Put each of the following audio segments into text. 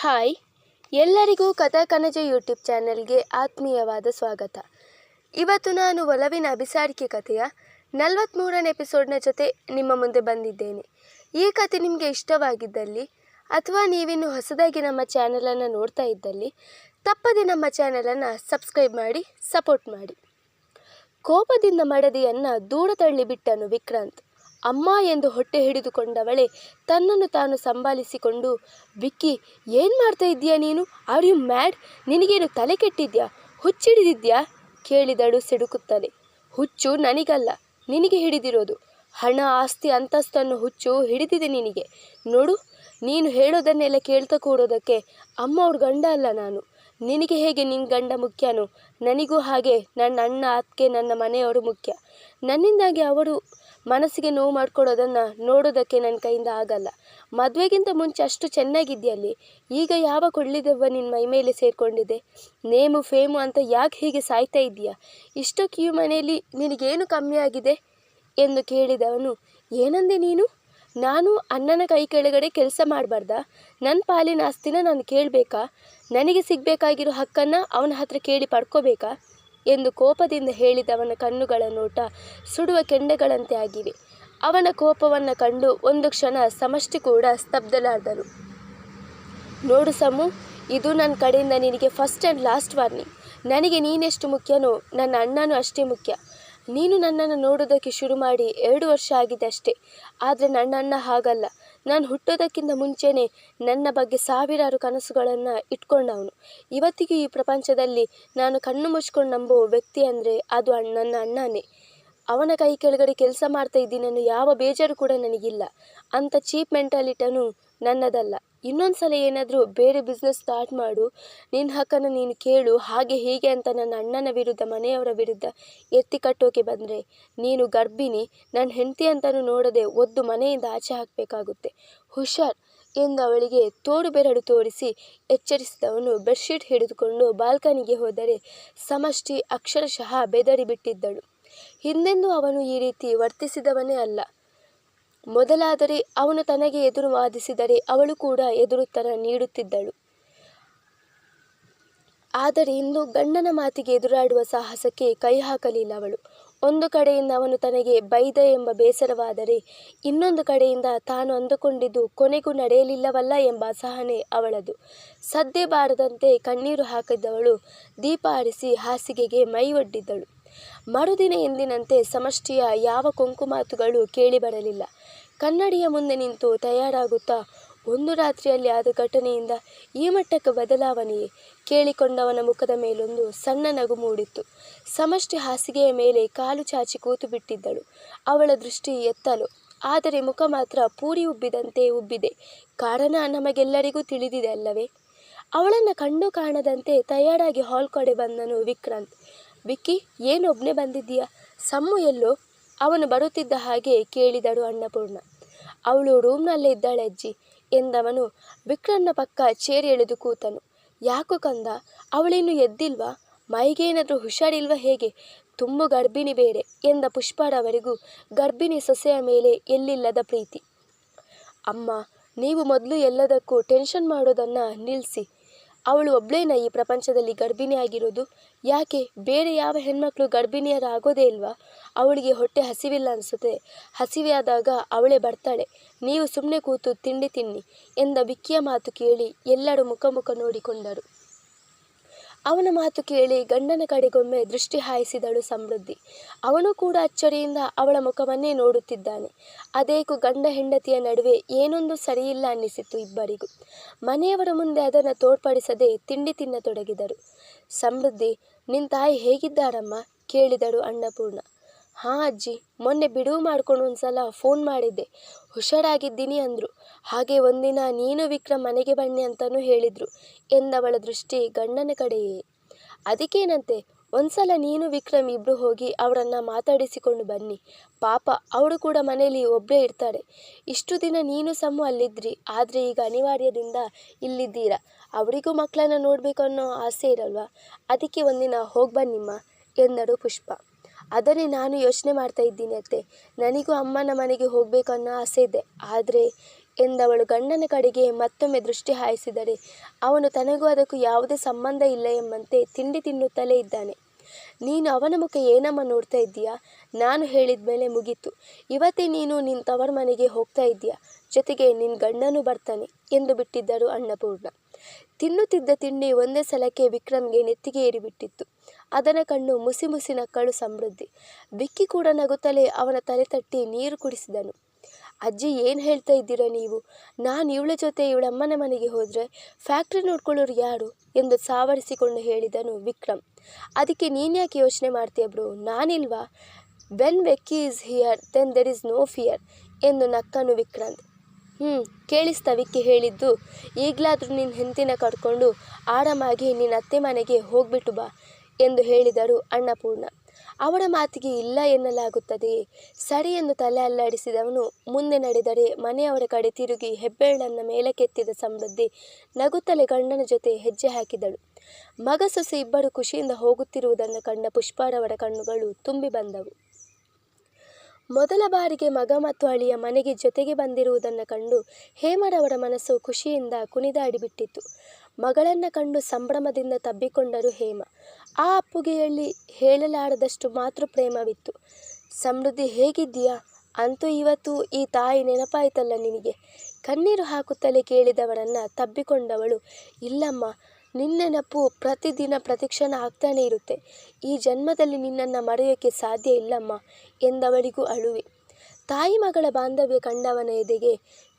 Hi, ಎಲ್ಲರಿಗೂ ಕಥಾ ಕನಜ YouTube ಚಾನೆಲ್ಗೆ ಆತ್ಮೀಯವಾದ ಸ್ವಾಗತ. ಇವತ್ತು ನಾನು ಒಲವಿನ ಅಭಿಸಾರಿಕೆ ಕಥೆಯ 43ನೇ ಎಪಿಸೋಡ್ನ ಜೊತೆ ನಿಮ್ಮ ಮುಂದೆ ಬಂದಿದ್ದೇನೆ. ಈ ಕಥೆ ನಿಮಗೆ ಇಷ್ಟವಾಗಿದ್ದಲ್ಲಿ ಅಥವಾ ನೀವಿನ್ನು ಹೊಸದಾಗಿ ನಮ್ಮ ಚಾನಲನ್ನು ನೋಡ್ತಾ ಇದ್ದಲ್ಲಿ ತಪ್ಪದೆ ನಮ್ಮ ಚಾನಲನ್ನು ಸಬ್ಸ್ಕ್ರೈಬ್ ಮಾಡಿ ಸಪೋರ್ಟ್ ಮಾಡಿ. ಕೋಪದಿಂದ ಮಡದಿಯನ್ನು ದೂರ ತಳ್ಳಿಬಿಟ್ಟನು ವಿಕ್ರಾಂತ್. ಅಮ್ಮ ಎಂದು ಹೊಟ್ಟೆ ಹಿಡಿದುಕೊಂಡವಳೆ ತನ್ನನ್ನು ತಾನು ಸಂಭಾಲಿಸಿಕೊಂಡು, ವಿಕ್ಕಿ, ಏನು ಮಾಡ್ತಾ ಇದ್ದೀಯಾ ನೀನು? Are you mad? ನಿನಗೇನು ತಲೆ ಕೆಟ್ಟಿದ್ಯಾ? ಹುಚ್ಚಿಡಿದಿದ್ಯಾ? ಕೇಳಿದಳು ಸಿಡುಕುತ್ತಲೇ. ಹುಚ್ಚು ನನಗಲ್ಲ, ನಿನಗೆ ಹಿಡಿದಿರೋದು. ಹಣ, ಆಸ್ತಿ, ಅಂತಸ್ತನ್ನು ಹುಚ್ಚು ಹಿಡಿದಿದೆ ನಿನಗೆ. ನೋಡು, ನೀನು ಹೇಳೋದನ್ನೆಲ್ಲ ಕೇಳ್ತಾ ಕೂಡೋದಕ್ಕೆ ಅಮ್ಮ ಅವ್ರ ಗಂಡ ಅಲ್ಲ ನಾನು. ನಿನಗೆ ಹೇಗೆ ನಿನ್ನ ಗಂಡ ಮುಖ್ಯನೋ, ನನಗೂ ಹಾಗೆ ನನ್ನ ಅಣ್ಣ, ಅತ್ತಿಗೆ, ನನ್ನ ಮನೆಯವರು ಮುಖ್ಯ. ನನ್ನಿಂದಾಗಿ ಅವರು ಮನಸ್ಸಿಗೆ ನೋವು ಮಾಡ್ಕೊಳ್ಳೋದನ್ನು ನೋಡೋದಕ್ಕೆ ನನ್ನ ಕೈಯಿಂದ ಆಗಲ್ಲ. ಮದುವೆಗಿಂತ ಮುಂಚೆ ಅಷ್ಟು ಚೆನ್ನಾಗಿದ್ದಲ್ಲಿ ಈಗ ಯಾವ ಕೊಳ್ಳಿದೆವ್ವ ನಿನ್ನ ಮೈ ಮೇಲೆ ಸೇರಿಕೊಂಡಿದೆ? ನೇಮು ಫೇಮು ಅಂತ ಯಾಕೆ ಹೀಗೆ ಸಾಯ್ತಾ ಇದೆಯಾ? ಇಷ್ಟಕ್ಕೆ ಈ ಮನೆಯಲ್ಲಿ ನಿನಗೇನು ಕಮ್ಮಿ ಆಗಿದೆ ಎಂದು ಕೇಳಿದವನು, ಏನಂದೆ ನೀನು? ನಾನು ಅಣ್ಣನ ಕೈ ಕೆಳಗಡೆ ಕೆಲಸ ಮಾಡಬಾರ್ದಾ? ನನ್ನ ಪಾಲಿನ ಆಸ್ತಿನ ನಾನು ಕೇಳಬೇಕಾ? ನನಗೆ ಸಿಗಬೇಕಾಗಿರೋ ಹಕ್ಕನ್ನು ಅವನ ಹತ್ರ ಕೇಳಿ ಪಡ್ಕೋಬೇಕಾ ಎಂದು ಕೋಪದಿಂದ ಹೇಳಿದವನ ಕಣ್ಣುಗಳ ನೋಟ ಸುಡುವ ಕೆಂಡಗಳಂತೆ ಆಗಿವೆ. ಅವನ ಕೋಪವನ್ನು ಕಂಡು ಒಂದು ಕ್ಷಣ ಸಮಷ್ಟಿ ಕೂಡ ಸ್ತಬ್ಧರಾದರು. ನೋಡು ಸಮು, ಇದು ನನ್ನ ಕಡೆಯಿಂದ ನಿನಗೆ ಫಸ್ಟ್ ಆ್ಯಂಡ್ ಲಾಸ್ಟ್ ವಾರ್ನಿಂಗ್. ನನಗೆ ನೀನೆಷ್ಟು ಮುಖ್ಯನೋ ನನ್ನ ಅಣ್ಣನೂ ಅಷ್ಟೇ ಮುಖ್ಯ. ನೀನು ನನ್ನನ್ನು ನೋಡೋದಕ್ಕೆ ಶುರು ಮಾಡಿ 2 ವರ್ಷ ಆಗಿದೆ ಅಷ್ಟೇ. ಆದರೆ ನನ್ನ ಅಣ್ಣ ಹಾಗಲ್ಲ. ನಾನು ಹುಟ್ಟೋದಕ್ಕಿಂತ ಮುಂಚೆನೇ ನನ್ನ ಬಗ್ಗೆ ಸಾವಿರಾರು ಕನಸುಗಳನ್ನು ಇಟ್ಕೊಂಡವನು. ಇವತ್ತಿಗೂ ಈ ಪ್ರಪಂಚದಲ್ಲಿ ನಾನು ಕಣ್ಣು ಮುಚ್ಕೊಂಡು ನಂಬೋ ವ್ಯಕ್ತಿ ಅಂದರೆ ಅದು ನನ್ನ ಅಣ್ಣನೇ. ಅವನ ಕೈ ಕೆಳಗಡೆ ಕೆಲಸ ಮಾಡ್ತಾ ಇದ್ದೀನಿ ಅನ್ನೋ ಯಾವ ಬೇಜಾರು ಕೂಡ ನನಗಿಲ್ಲ. ಅಂಥ ಚೀಪ್ ಮೆಂಟಾಲಿಟನು ನನ್ನದಲ್ಲ. ಇನ್ನೊಂದು ಸಲ ಏನಾದರೂ ಬೇರೆ ಬಿಸ್ನೆಸ್ ಸ್ಟಾರ್ಟ್ ಮಾಡು, ನಿನ್ನ ಹಕ್ಕನ್ನು ನೀನು ಕೇಳು, ಹಾಗೆ ಹೀಗೆ ಅಂತ ನನ್ನ ಅಣ್ಣನ ವಿರುದ್ಧ, ಮನೆಯವರ ವಿರುದ್ಧ ಎತ್ತಿ ಕಟ್ಟೋಕೆ ಬಂದರೆ ನೀನು ಗರ್ಭಿಣಿ, ನನ್ನ ಹೆಂಡತಿ ಅಂತಲೂ ನೋಡದೆ ಒದ್ದು ಮನೆಯಿಂದ ಆಚೆ ಹಾಕಬೇಕಾಗುತ್ತೆ. ಹುಷಾರ್ ಎಂದು ಅವಳಿಗೆ ತೋಡು ಬೆರಳು ತೋರಿಸಿ ಎಚ್ಚರಿಸಿದವನು ಬೆಡ್ಶೀಟ್ ಹಿಡಿದುಕೊಂಡು ಬಾಲ್ಕನಿಗೆ ಹೋದರೆ ಸಮಷ್ಟಿ ಅಕ್ಷರಶಃ ಬೆದರಿ ಬಿಟ್ಟಿದ್ದಳು. ಹಿಂದೆಂದೂ ಅವನು ಈ ರೀತಿ ವರ್ತಿಸಿದವನೇ ಅಲ್ಲ. ಮೊದಲಾದರೆ ಅವನು ತನಗೆ ಎದುರು ವಾದಿಸಿದರೆ ಅವಳು ಕೂಡ ಎದುರುತ್ತರ ನೀಡುತ್ತಿದ್ದಳು. ಆದರೆ ಇಂದು ಗಂಡನ ಮಾತಿಗೆ ಎದುರಾಡುವ ಸಾಹಸಕ್ಕೆ ಕೈ ಹಾಕಲಿಲ್ಲ ಅವಳು. ಒಂದು ಕಡೆಯಿಂದ ಅವನು ತನಗೆ ಬೈದ ಎಂಬ ಬೇಸರವಾದರೆ ಇನ್ನೊಂದು ಕಡೆಯಿಂದ ತಾನು ಅಂದುಕೊಂಡಿದ್ದು ಕೊನೆಗೂ ನಡೆಯಲಿಲ್ಲವಲ್ಲ ಎಂಬ ಅಸಹನೆ ಅವಳದು. ಸದ್ದೇ ಬಾರದಂತೆ ಕಣ್ಣೀರು ಹಾಕಿದವಳು ದೀಪ ಆರಿಸಿ ಹಾಸಿಗೆಗೆ ಮೈ ಒಡ್ಡಿದ್ದಳು. ಮರುದಿನ ಎಂದಿನಂತೆ ಸಮಷ್ಟಿಯ ಯಾವ ಕೊಂಕು ಮಾತುಗಳು ಕೇಳಿಬರಲಿಲ್ಲ. ಕನ್ನಡಿಯ ಮುಂದೆ ನಿಂತು ತಯಾರಾಗುತ್ತಾ, ಒಂದು ರಾತ್ರಿಯಲ್ಲಿ ಆದ ಘಟನೆಯಿಂದ ಈ ಮಟ್ಟಕ್ಕೆ ಬದಲಾವಣೆಯೇ ಕೇಳಿಕೊಂಡವನ ಮುಖದ ಮೇಲೊಂದು ಸಣ್ಣ ನಗು ಮೂಡಿತ್ತು. ಸಮಷ್ಟಿ ಹಾಸಿಗೆಯ ಮೇಲೆ ಕಾಲು ಚಾಚಿ ಕೂತು ಬಿಟ್ಟಿದ್ದಳು. ಅವಳ ದೃಷ್ಟಿ ಎತ್ತಲು, ಆದರೆ ಮುಖ ಮಾತ್ರ ಪೂರಿ ಉಬ್ಬಿದಂತೆ ಉಬ್ಬಿದೆ. ಕಾರಣ ನಮಗೆಲ್ಲರಿಗೂ ತಿಳಿದಿದೆ ಅಲ್ಲವೇ? ಅವಳನ್ನು ಕಂಡು ಕಾಣದಂತೆ ತಯಾರಾಗಿ ಹಾಲ್ ಕಡೆ ಬಂದನು ವಿಕ್ರಾಂತ್. ವಿಕ್ಕಿ, ಏನು ಒಬ್ಬನೇ ಬಂದಿದ್ದೀಯಾ? ಸಮ್ಮು ಎಲ್ಲೋ? ಅವನು ಬರುತ್ತಿದ್ದ ಹಾಗೆ ಕೇಳಿದಳು ಅನ್ನಪೂರ್ಣ. ಅವಳು ರೂಮ್ನಲ್ಲೇ ಇದ್ದಾಳೆ ಅಜ್ಜಿ ಎಂದವನು ವಿಕ್ರಮ್ನ ಪಕ್ಕ ಚೇರಿ ಎಳೆದು ಕೂತನು. ಯಾಕೋ ಕಂದ, ಅವಳಿನ್ನು ಎದ್ದಿಲ್ವಾ? ಮೈಗೇನಾದರೂ ಹುಷಾರಿಲ್ವಾ ಹೇಗೆ? ತುಂಬು ಗರ್ಭಿಣಿ ಬೇರೆ ಎಂದ ಪುಷ್ಪರವರಿಗೂ ಗರ್ಭಿಣಿ ಸೊಸೆಯ ಮೇಲೆ ಎಲ್ಲಿಲ್ಲದ ಪ್ರೀತಿ. ಅಮ್ಮ, ನೀವು ಮೊದಲು ಎಲ್ಲದಕ್ಕೂ ಟೆನ್ಷನ್ ಮಾಡೋದನ್ನು ನಿಲ್ಲಿಸಿ. ಅವಳು ಒಬ್ಳೇನ ಈ ಪ್ರಪಂಚದಲ್ಲಿ ಗರ್ಭಿಣಿಯಾಗಿರೋದು? ಯಾಕೆ ಬೇರೆ ಯಾವ ಹೆಣ್ಮಕ್ಳು ಗರ್ಭಿಣಿಯರಾಗೋದೇ ಇಲ್ವಾ? ಅವಳಿಗೆ ಹೊಟ್ಟೆ ಹಸಿವಿಲ್ಲ ಅನಿಸುತ್ತೆ. ಹಸಿವೆಯಾದಾಗ ಅವಳೇ ಬರ್ತಾಳೆ. ನೀವು ಸುಮ್ಮನೆ ಕೂತು ತಿಂಡಿ ತಿನ್ನಿ ಎಂದ ವಿಕ್ಕಿಯ ಮಾತು ಕೇಳಿ ಎಲ್ಲರೂ ಮುಖ ನೋಡಿಕೊಂಡರು. ಅವನ ಮಾತು ಕೇಳಿ ಗಂಡನ ಕಡೆಗೊಮ್ಮೆ ದೃಷ್ಟಿ ಹಾಯಿಸಿದಳು ಸಮೃದ್ಧಿ. ಅವನು ಕೂಡ ಅಚ್ಚರಿಯಿಂದ ಅವಳ ಮುಖವನ್ನೇ ನೋಡುತ್ತಿದ್ದಾನೆ. ಅದೇಕು ಗಂಡ ಹೆಂಡತಿಯ ನಡುವೆ ಏನೊಂದು ಸರಿಯಿಲ್ಲ ಅನ್ನಿಸಿತು ಇಬ್ಬರಿಗೂ. ಮನೆಯವರ ಮುಂದೆ ಅದನ್ನು ತೋರ್ಪಡಿಸದೆ ತಿಂಡಿ ತಿನ್ನತೊಡಗಿದರು. ಸಮೃದ್ಧಿ, ನಿನ್ನ ತಾಯಿ ಹೇಗಿದ್ದಾರಮ್ಮ ಕೇಳಿದಳು ಅನ್ನಪೂರ್ಣ. ಹಾಂ ಅಜ್ಜಿ, ಮೊನ್ನೆ ಬಿಡುವು ಮಾಡ್ಕೊಂಡು ಒಂದ್ಸಲ ಫೋನ್ ಮಾಡಿದ್ದೆ. ಹುಷಾರಾಗಿದ್ದೀನಿ ಅಂದರು. ಹಾಗೆ ಒಂದಿನ ನೀನು ವಿಕ್ರಮ್ ಮನೆಗೆ ಬನ್ನಿ ಅಂತಲೂ ಹೇಳಿದರು ಎಂದವಳ ದೃಷ್ಟಿ ಗಂಡನ ಕಡೆಯೇ. ಅದಕ್ಕೇನಂತೆ, ಒಂದ್ಸಲ ನೀನು ವಿಕ್ರಮ್ ಇಬ್ಬರು ಹೋಗಿ ಅವರನ್ನು ಮಾತಾಡಿಸಿಕೊಂಡು ಬನ್ನಿ. ಪಾಪ ಅವಳು ಕೂಡ ಮನೇಲಿ ಒಬ್ಬರೇ ಇರ್ತಾರೆ. ಇಷ್ಟು ದಿನ ನೀನು ಸಮ್ಮು ಅಲ್ಲಿದ್ರಿ, ಆದರೆ ಈಗ ಅನಿವಾರ್ಯದಿಂದ ಇಲ್ಲಿದ್ದೀರಾ. ಅವರಿಗೂ ಮಕ್ಕಳನ್ನು ನೋಡಬೇಕು ಅನ್ನೋ ಆಸೆ ಇರಲ್ವಾ? ಅದಕ್ಕೆ ಒಂದಿನ ಹೋಗಿ ಬನ್ನಿಮ್ಮ ಎಂದಳು ಪುಷ್ಪ. ಅದನ್ನೇ ನಾನು ಯೋಚನೆ ಮಾಡ್ತಾ ಇದ್ದೀನಿ ಅತ್ತೆ. ನನಗೂ ಅಮ್ಮನ ಮನೆಗೆ ಹೋಗಬೇಕು ಅನ್ನೋ ಆಸೆ ಇದೆ. ಆದರೆ ಎಂದವಳು ಗಂಡನ ಕಡೆಗೆ ಮತ್ತೊಮ್ಮೆ ದೃಷ್ಟಿ ಹಾಯಿಸಿದರೆ ಅವನು ತನಗೂ ಅದಕ್ಕೂ ಯಾವುದೇ ಸಂಬಂಧ ಇಲ್ಲ ಎಂಬಂತೆ ತಿಂಡಿ ತಿನ್ನುತ್ತಲೇ ಇದ್ದಾನೆ. ನೀನು ಅವನ ಮುಖ ಏನಮ್ಮ ನೋಡ್ತಾ ಇದ್ದೀಯಾ? ನಾನು ಹೇಳಿದ ಮೇಲೆ ಮುಗೀತು. ಇವತ್ತೇ ನೀನು ನಿನ್ನ ತವರ ಮನೆಗೆ ಹೋಗ್ತಾ ಇದ್ದೀಯಾ, ಜೊತೆಗೆ ನಿನ್ನ ಗಂಡನೂ ಬರ್ತಾನೆ ಎಂದು ಬಿಟ್ಟಿದ್ದರು ಅನ್ನಪೂರ್ಣ. ತಿನ್ನುತ್ತಿದ್ದ ತಿಂಡಿ ಒಂದೇ ಸಲಕ್ಕೆ ವಿಕ್ರಮ್ಗೆ ನೆತ್ತಿಗೆ ಏರಿಬಿಟ್ಟಿತ್ತು. ಅದನ ಕಣ್ಣು ಮುಸಿ ಮುಸಿ ನಕ್ಕಳು ಸಮೃದ್ಧಿ. ವಿಕ್ಕಿ ಕೂಡ ನಗುತ್ತಲೇ ಅವನ ತಲೆ ತಟ್ಟಿ ನೀರು ಕುಡಿಸಿದನು. ಅಜ್ಜಿ, ಏನು ಹೇಳ್ತಾ ಇದ್ದೀರಾ ನೀವು? ನಾನು ಇವಳ ಜೊತೆ ಇವಳಮ್ಮನ ಮನೆಗೆ ಹೋದರೆ ಫ್ಯಾಕ್ಟ್ರಿ ನೋಡ್ಕೊಳ್ಳೋರು ಯಾರು ಎಂದು ಸಾವರಿಸಿಕೊಂಡು ಹೇಳಿದನು ವಿಕ್ರಮ್. ಅದಕ್ಕೆ ನೀನ್ಯಾಕೆ ಯೋಚನೆ ಮಾಡ್ತೀಯ ಬ್ರೋ, ನಾನಿಲ್ವಾ? When Vicky is here then there is no fear ಎಂದು ನಕ್ಕನು ವಿಕ್ರಾಂತ್. ಕೇಳಿಸ್ತಾ ವಿಕ್ಕಿ ಹೇಳಿದ್ದು? ಈಗಲಾದರೂ ನಿನ್ನ ಹೆಂಡತಿನ ಕರ್ಕೊಂಡು ಆರಾಮಾಗಿ ನಿನ್ನ ಅತ್ತೆ ಮನೆಗೆ ಹೋಗ್ಬಿಟ್ಟು ಬಾ ಎಂದು ಹೇಳಿದರು ಅನ್ನಪೂರ್ಣ. ಅವಳ ಮಾತಿಗೆ ಇಲ್ಲ ಎನ್ನಲಾಗುತ್ತದೆಯೇ? ಸರಿ ಎಂದು ತಲೆ ಅಲ್ಲಾಡಿಸಿದವನು ಮುಂದೆ ನಡೆದರೆ ಮನೆಯವರ ಕಡೆ ತಿರುಗಿ ಹೆಬ್ಬೆರಳನ್ನು ಮೇಲಕ್ಕೆತ್ತಿದ ಸಮೃದ್ಧಿ ನಗುತ್ತಲೇ ಗಂಡನ ಜೊತೆ ಹೆಜ್ಜೆ ಹಾಕಿದಳು. ಮಗ ಸೊಸೆ ಇಬ್ಬರು ಖುಷಿಯಿಂದ ಹೋಗುತ್ತಿರುವುದನ್ನು ಕಂಡ ಪುಷ್ಪಾರವರ ಕಣ್ಣುಗಳು ತುಂಬಿ ಬಂದವು. ಮೊದಲ ಬಾರಿಗೆ ಮಗ ಮತ್ತು ಅಳಿಯ ಮನೆಗೆ ಜೊತೆಗೆ ಬಂದಿರುವುದನ್ನು ಕಂಡು ಹೇಮರವರ ಮನಸ್ಸು ಖುಷಿಯಿಂದ ಕುಣಿದಾಡಿಬಿಟ್ಟಿತ್ತು. ಮಗಳನ್ನು ಕಂಡು ಸಂಭ್ರಮದಿಂದ ತಬ್ಬಿಕೊಂಡರು ಹೇಮ. ಆ ಅಪ್ಪುಗೆಯಲ್ಲಿ ಹೇಳಲಾರದಷ್ಟು ಮಾತೃ ಪ್ರೇಮವಿತ್ತು. ಸಮೃದ್ಧಿ, ಹೇಗಿದ್ದೀಯಾ? ಅಂತೂ ಇವತ್ತು ಈ ತಾಯಿ ನೆನಪಾಯ್ತಲ್ಲ ನಿನಗೆ? ಕಣ್ಣೀರು ಹಾಕುತ್ತಲೇ ಕೇಳಿದವರನ್ನು ತಬ್ಬಿಕೊಂಡವಳು, ಇಲ್ಲಮ್ಮ, ನಿನ್ನ ನೆನಪು ಪ್ರತಿದಿನ ಪ್ರತಿಕ್ಷಣ ಆಗ್ತಾನೇ ಇರುತ್ತೆ. ಈ ಜನ್ಮದಲ್ಲಿ ನಿನ್ನನ್ನು ಮರೆಯೋಕ್ಕೆ ಸಾಧ್ಯ ಇಲ್ಲಮ್ಮ ಎಂದವಳಿಗೂ ಅಳುವೆ. ತಾಯಿ ಮಗಳ ಬಾಂಧವ್ಯ ಕಂಡವನ ಎದೆಗೆ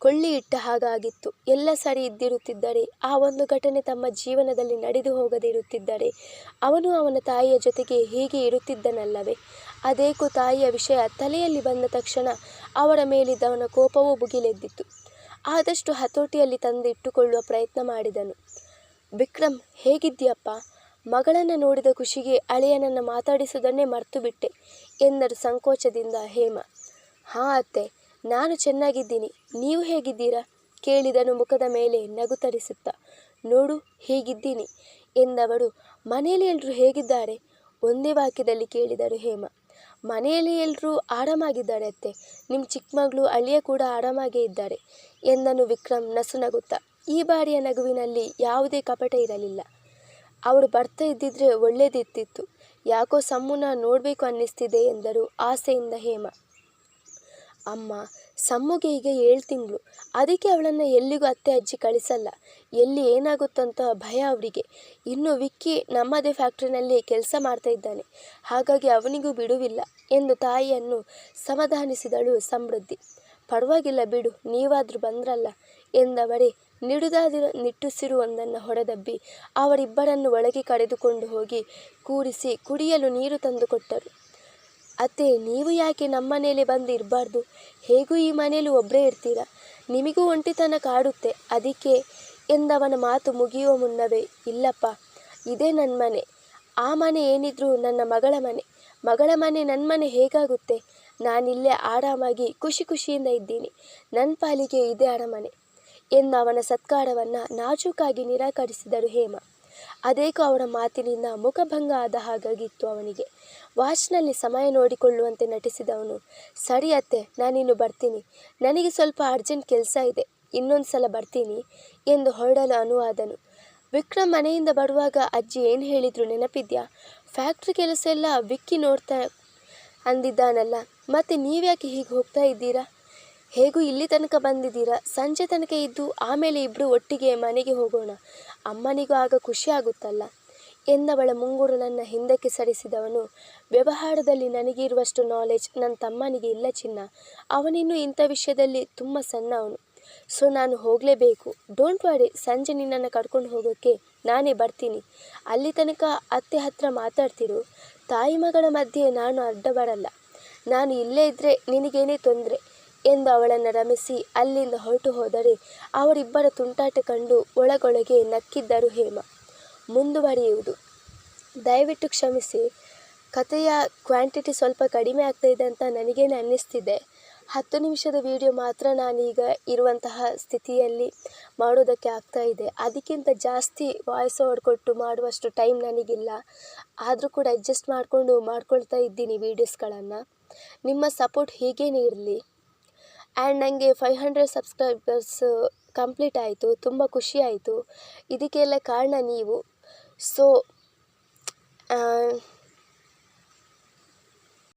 ಕೊಳ್ಳಿ ಇಟ್ಟ ಹಾಗಾಗಿತ್ತು. ಎಲ್ಲ ಸರಿ ಇದ್ದಿರುತ್ತಿದ್ದರೆ, ಆ ಒಂದು ಘಟನೆ ತಮ್ಮ ಜೀವನದಲ್ಲಿ ನಡೆದು ಹೋಗದಿರುತ್ತಿದ್ದರೆ ಅವನು ಅವನ ತಾಯಿಯ ಜೊತೆಗೆ ಹೀಗೆ ಇರುತ್ತಿದ್ದನಲ್ಲವೇ? ಅದೇಕೋ ತಾಯಿಯ ವಿಷಯ ತಲೆಯಲ್ಲಿ ಬಂದ ತಕ್ಷಣ ಅವರ ಮೇಲಿದ್ದವನ ಕೋಪವೂ ಭುಗಿಲೆದ್ದಿತ್ತು. ಆದಷ್ಟು ಹತೋಟಿಯಲ್ಲಿ ತಂದು ಇಟ್ಟುಕೊಳ್ಳುವ ಪ್ರಯತ್ನ ಮಾಡಿದನು. ವಿಕ್ರಮ್, ಹೇಗಿದ್ದೀಯಪ್ಪ? ಮಗಳನ್ನು ನೋಡಿದ ಖುಷಿಗೆ ಅಳಿಯನನ್ನು ಮಾತಾಡಿಸುವುದನ್ನೇ ಮರ್ತು ಬಿಟ್ಟೆ ಎಂದರು ಸಂಕೋಚದಿಂದ ಹೇಮ. ಹಾಂ ಅತ್ತೆ, ನಾನು ಚೆನ್ನಾಗಿದ್ದೀನಿ. ನೀವು ಹೇಗಿದ್ದೀರಾ ಕೇಳಿದನು ಮುಖದ ಮೇಲೆ ನಗು ತರಿಸುತ್ತಾ. ನೋಡು, ಹೀಗಿದ್ದೀನಿ ಎಂದವರು. ಮನೆಯಲ್ಲಿ ಎಲ್ಲರೂ ಹೇಗಿದ್ದಾರೆ ಒಂದೇ ವಾಕ್ಯದಲ್ಲಿ ಕೇಳಿದರು ಹೇಮ. ಮನೆಯಲ್ಲಿ ಎಲ್ಲರೂ ಆರಾಮಾಗಿದ್ದಾರೆ ಅತ್ತೆ. ನಿಮ್ಮ ಚಿಕ್ಕ ಮಗಳು ಅಳಿಯ ಕೂಡ ಆರಾಮಾಗೇ ಇದ್ದಾರೆ ಎಂದನು ವಿಕ್ರಮ್ ನಸುನಗುತ್ತಾ. ಈ ಬಾರಿಯ ನಗುವಿನಲ್ಲಿ ಯಾವುದೇ ಕಪಟ ಇರಲಿಲ್ಲ. ಅವರು ಬರ್ತಾ ಇದ್ದಿದ್ರೆ ಒಳ್ಳೇದಿರ್ತಿತ್ತು. ಯಾಕೋ ಸಮ್ಮುನ ನೋಡಬೇಕು ಅನ್ನಿಸ್ತಿದೆ ಎಂದರು ಆಸೆಯಿಂದ ಹೇಮ. ಅಮ್ಮ, ಸಮ್ಮುಗೆ ಈಗ 7 ತಿಂಗಳು. ಅದಕ್ಕೆ ಅವಳನ್ನು ಎಲ್ಲಿಗೂ ಅತ್ತೆ ಅಜ್ಜಿ ಕಳಿಸಲ್ಲ. ಎಲ್ಲಿ ಏನಾಗುತ್ತಂತ ಭಯ ಅವರಿಗೆ. ಇನ್ನು ವಿಕ್ಕಿ ನಮ್ಮದೇ ಫ್ಯಾಕ್ಟ್ರಿನಲ್ಲಿ ಕೆಲಸ ಮಾಡ್ತಾ ಇದ್ದಾನೆ, ಹಾಗಾಗಿ ಅವನಿಗೂ ಬಿಡುವಿಲ್ಲ ಎಂದು ತಾಯಿಯನ್ನು ಸಮಾಧಾನಿಸಿದಳು ಸಮೃದ್ಧಿ. ಪರವಾಗಿಲ್ಲ ಬಿಡು, ನೀವಾದರೂ ಬಂದ್ರಲ್ಲ ಎಂದವರೇ ನಿಟ್ಟುಸಿರುವೊಂದನ್ನು ಹೊಡೆದಬ್ಬಿ ಅವರಿಬ್ಬರನ್ನು ಒಳಗೆ ಕರೆದುಕೊಂಡು ಹೋಗಿ ಕೂರಿಸಿ ಕುಡಿಯಲು ನೀರು ತಂದುಕೊಟ್ಟರು. ಅತ್ತೆ, ನೀವು ಯಾಕೆ ನಮ್ಮನೇಲಿ ಬಂದು ಇರಬಾರ್ದು? ಹೇಗೂ ಈ ಮನೇಲಿ ಒಬ್ಬರೇ ಇರ್ತೀರ, ನಿಮಗೂ ಒಂಟಿತನ ಕಾಡುತ್ತೆ, ಅದಕ್ಕೆ ಎಂದವನ ಮಾತು ಮುಗಿಯುವ ಮುನ್ನವೇ, ಇಲ್ಲಪ್ಪ, ಇದೇ ನನ್ನ ಮನೆ. ಆ ಮನೆ ಏನಿದ್ರೂ ನನ್ನ ಮಗಳ ಮನೆ. ಮಗಳ ಮನೆ ನನ್ನ ಮನೆ ಹೇಗಾಗುತ್ತೆ? ನಾನಿಲ್ಲೇ ಆರಾಮಾಗಿ ಖುಷಿ ಖುಷಿಯಿಂದ ಇದ್ದೀನಿ. ನನ್ನ ಪಾಲಿಗೆ ಇದೇ ಅರಮನೆ ಎಂದು ಅವನ ಸತ್ಕಾರವನ್ನು ನಾಜೂಕಾಗಿ ನಿರಾಕರಿಸಿದರು ಹೇಮ. ಅದೇಕೋ ಅವರ ಮಾತಿನಿಂದ ಮುಖಭಂಗ ಆದ ಹಾಗಾಗಿತ್ತು ಅವನಿಗೆ. ವಾಚ್ನಲ್ಲಿ ಸಮಯ ನೋಡಿಕೊಳ್ಳುವಂತೆ ನಟಿಸಿದವನು, ಸರಿ ಅತ್ತೆ, ನಾನಿನ್ನು ಬರ್ತೀನಿ. ನನಗೆ ಸ್ವಲ್ಪ ಅರ್ಜೆಂಟ್ ಕೆಲಸ ಇದೆ, ಇನ್ನೊಂದು ಸಲ ಬರ್ತೀನಿ ಎಂದು ಹೊರಡಲು ಅನುವಾದನು. ವಿಕ್ರಮ್ ಮನೆಯಿಂದ ಬರುವಾಗ ಅಜ್ಜಿ ಏನು ಹೇಳಿದ್ರು ನೆನಪಿದ್ಯಾ? ಫ್ಯಾಕ್ಟ್ರಿ ಕೆಲಸ ಎಲ್ಲ ವಿಕ್ಕಿ ನೋಡ್ತಾ ಅಂದಿದ್ದಾನಲ್ಲ, ಮತ್ತು ನೀವ್ಯಾಕೆ ಹೀಗೆ ಹೋಗ್ತಾ ಇದ್ದೀರಾ? ಹೇಗೂ ಇಲ್ಲಿ ತನಕ ಬಂದಿದ್ದೀರಾ, ಸಂಜೆ ತನಕ ಇದ್ದು ಆಮೇಲೆ ಇಬ್ಬರು ಒಟ್ಟಿಗೆ ಮನೆಗೆ ಹೋಗೋಣ. ಅಮ್ಮನಿಗೂ ಆಗ ಖುಷಿ ಆಗುತ್ತಲ್ಲ ಎಂದವಳ ಮುಂಗುರುಳನ್ನು ಹಿಂದಕ್ಕೆ ಸರಿಸಿದವನು. ವ್ಯವಹಾರದಲ್ಲಿ ನನಗಿರುವಷ್ಟು ನಾಲೆಜ್ ನನ್ನ ತಮ್ಮನಿಗೆ ಇಲ್ಲ ಚಿನ್ನ. ಅವನಿನ್ನೂ ಇಂಥ ವಿಷಯದಲ್ಲಿ ತುಂಬ ಸಣ್ಣವನು. ಸೊ ನಾನು ಹೋಗಲೇಬೇಕು. ಡೋಂಟ್ ವರಿ, ಸಂಜೆ ನಿನ್ನನ್ನು ಕರ್ಕೊಂಡು ಹೋಗೋಕ್ಕೆ ನಾನೇ ಬರ್ತೀನಿ. ಅಲ್ಲಿ ತನಕ ಅತ್ತೆ ಹತ್ರ ಮಾತಾಡ್ತಿರು. ತಾಯಿ ಮಗಳ ಮಧ್ಯೆ ನಾನು ಅಡ್ಡ ಬರಲ್ಲ. ನಾನು ಇಲ್ಲೇ ಇದ್ದರೆ ನಿನಗೇನೇ ತೊಂದರೆ ಎಂದು ಅವಳನ್ನು ರಮಿಸಿ ಅಲ್ಲಿಂದ ಹೊರಟು ಹೋದರೆ ಅವರಿಬ್ಬರ ತುಂಟಾಟ ಕಂಡು ಒಳಗೊಳಗೆ ನಕ್ಕಿದ್ದರು ಹೇಮ. ಮುಂದುವರಿಯುವುದು. ದಯವಿಟ್ಟು ಕ್ಷಮಿಸಿ, ಕಥೆಯ ಕ್ವಾಂಟಿಟಿ ಸ್ವಲ್ಪ ಕಡಿಮೆ ಆಗ್ತಾಯಿದೆ ಅಂತ ನನಗೇನೆ ಅನ್ನಿಸ್ತಿದೆ. 10 ನಿಮಿಷದ ವಿಡಿಯೋ ಮಾತ್ರ ನಾನೀಗ ಇರುವಂತಹ ಸ್ಥಿತಿಯಲ್ಲಿ ಮಾಡೋದಕ್ಕೆ ಆಗ್ತಾಯಿದೆ. ಅದಕ್ಕಿಂತ ಜಾಸ್ತಿ ವಾಯ್ಸ್ ಓವರ್ ಕೊಟ್ಟು ಮಾಡುವಷ್ಟು ಟೈಮ್ ನನಗಿಲ್ಲ. ಆದರೂ ಕೂಡ ಅಡ್ಜಸ್ಟ್ ಮಾಡ್ಕೊಳ್ತಾ ಇದ್ದೀನಿ ವೀಡಿಯೋಸ್ಗಳನ್ನು. ನಿಮ್ಮ ಸಪೋರ್ಟ್ ಹೀಗೇ ಇರಲಿ. ಆ್ಯಂಡ್ ನನಗೆ 500 ಸಬ್ಸ್ಕ್ರೈಬರ್ಸ್ ಕಂಪ್ಲೀಟ್ ಆಯಿತು. ತುಂಬ ಖುಷಿ ಆಯಿತು. ಇದಕ್ಕೆಲ್ಲ ಕಾರಣ ನೀವು. ಸೊ